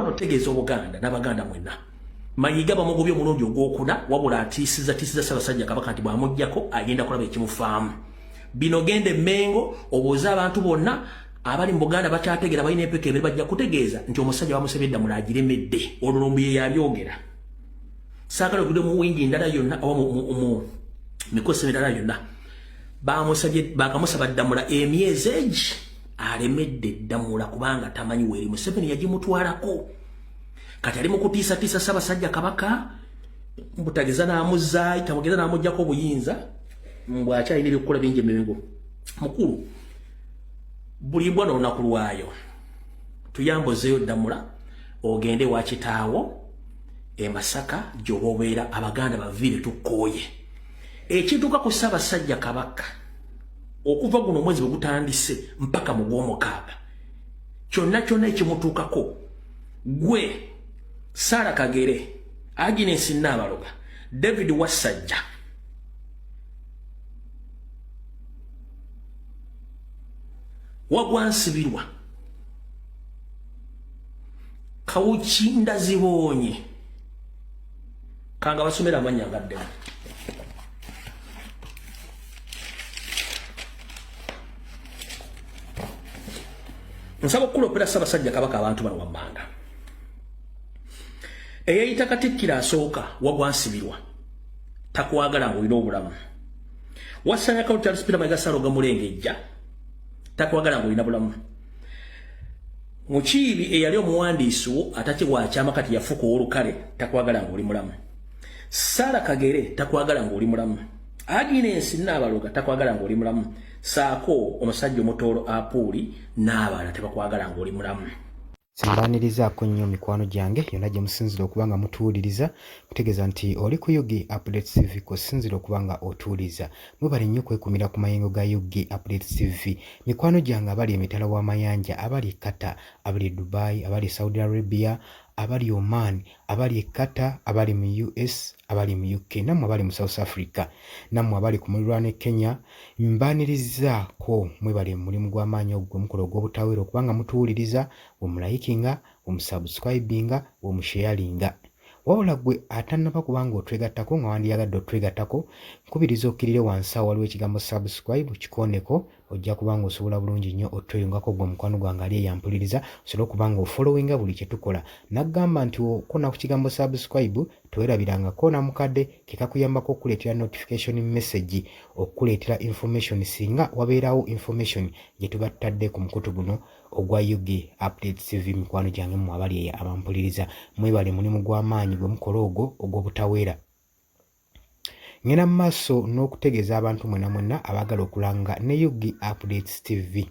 wano tegeeza Obuganda n'Abaganda mwenna. Mayiga bamugobye omulundi ogwokuna wabula atiisiza Ssaabasajja Kabaka nti bw'amuggyako agenda kulaba ekimufaamu. Bino gende Mengo obuuza abantu bonna abali mu Buganda bakyategeera balina empeke ebiri bajja kutegeeza nti omusajja bamusabye eddamula agiremedde. Olulumbi ye yabyogera. Saagala ogende mu wingi ndala yonna oba mu mikosi emirala yonna. Bakamusaba ddamula emyezi egi alemedde eddamula kubanga tamanyi weeri. Museveni yagimutwalako. Kati ali mu kutiisatiisa Ssaabasajja Kabaka mbutageza n'amuzaayi tamugeza n'amuggyako obuyinza mbw'akyalina ebyokukola bingi emengo. Mukulu buli mbwa n'olunaku lwayo. Tuyambozeeyo ddamula ogende wa kitaawo e Masaka gy'oba obeera Abaganda baviire tukkooye. Ekituuka ku Ssaabasajja Kabaka okuva guno omwezi bwe gutandise mpaka mu gw'omukaaga kyonna kyonna ekimutuukako gwe Sarah Kagere, Agnes Nabaloga, David Wasajja, wagwansibirwa Kawuki Ndazibonye kanga basomera amanya ngaddemu. Nsaba okukulopera Ssaabasajja Kabaka abantu bano wammanga. Eyayita Katikkiro asooka wagwansibirwa takwagala ng'olina obulamu. Wasanya Kawuki Spira Mayiga Ssalonga Mulengejja takwagala ng'olina bulamu. Mukiibi eyali omuwandiisi wo atate bw'akyama kati yafuka olukale takwagala ng'oli mulamu. Sarah Kagere takwagala ng'oli mulamu. Agnes Nabaloga takwagala ng'oli mulamu. Saako omusajja omutoolo Apuuli n'abalala tebakwagala ng'oli mulamu. Simbanirizaako nnyo mikwano gyange yonna gye musinzira okuba nga mutuwuliriza kutegeeza nti oli ku Yugi Update TV kusinzira okuba nga otuwuliriza. Mwebale nnyo okwekumira ku mayengo ga Yugi Update TV. Mikwano gyange abali emitala w'amayanja, abali Qatar, abali Dubai, abali Saudi Arabia, abali Oman, abali Qatar, abali mu US, abali mu UK, nammwe abali mu South Africa, nammwe abali ku muliraano Kenya, mbanirizaako mwebale mulimu gw'amaanyi ogw'omukolo ogw'obutaweera okubanga mutuwuliriza, omulayikinga, omusubscribinga, omusharinga. Wabula gwe atannaba kubanga otwegattako nga wandiyagadde otwegattako, nkubiriza okkirire wansi awo waliwo ekigambo subscribe kikooneko, ojja kubanga osobola bulungi nnyo otweyungako gwe mukwano gwange ali eyampuliriza osobole okubanga ofollowinga buli kye tukola. Naggamba nti okona ku kigambo subscribe teweerabirangako na mukadde kekakuyambako okukuleetera notification message, okukuleetera information singa wabeerawo information gye tuba tutadde ku mukutu guno ogwa Yugi Update TV. Mikwano gyange mmwe abali abampuliriza mwebale mulimu gw'amaanyi gwe mukola ogwo ogw'obutaweera. Ngenda mu maaso n'okutegeeza abantu mwenna abaagala okulanga ne Yugi Updates TV.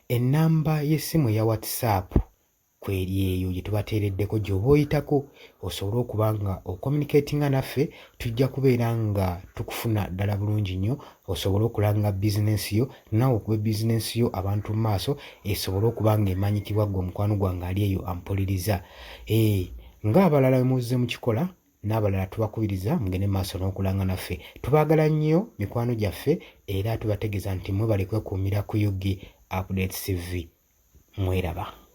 Ennamba y'essimu eya WhatsApp kweri eyo gye tubateereddeko gy'oba oyitako osobole okuba nga ocommunicatinga naffe, tujja kubeera nga tukufuna ddala bulungi nnyo osobole okulanga bizinensi yo, nawe okuba bizinensi yo abantu mu maaso esobole okuba nga emanyikibwa gwe omukwano gwange ali eyo ampuliriza. Ng'abalala muze mukikola n'abalala tubakubiriza mugende maaso n'okulanga naffe. Tubaagala nnyo mikwano gyaffe era tubategeeza nti mwebale kwekuumira ku Yugi Update TV. Mweraba.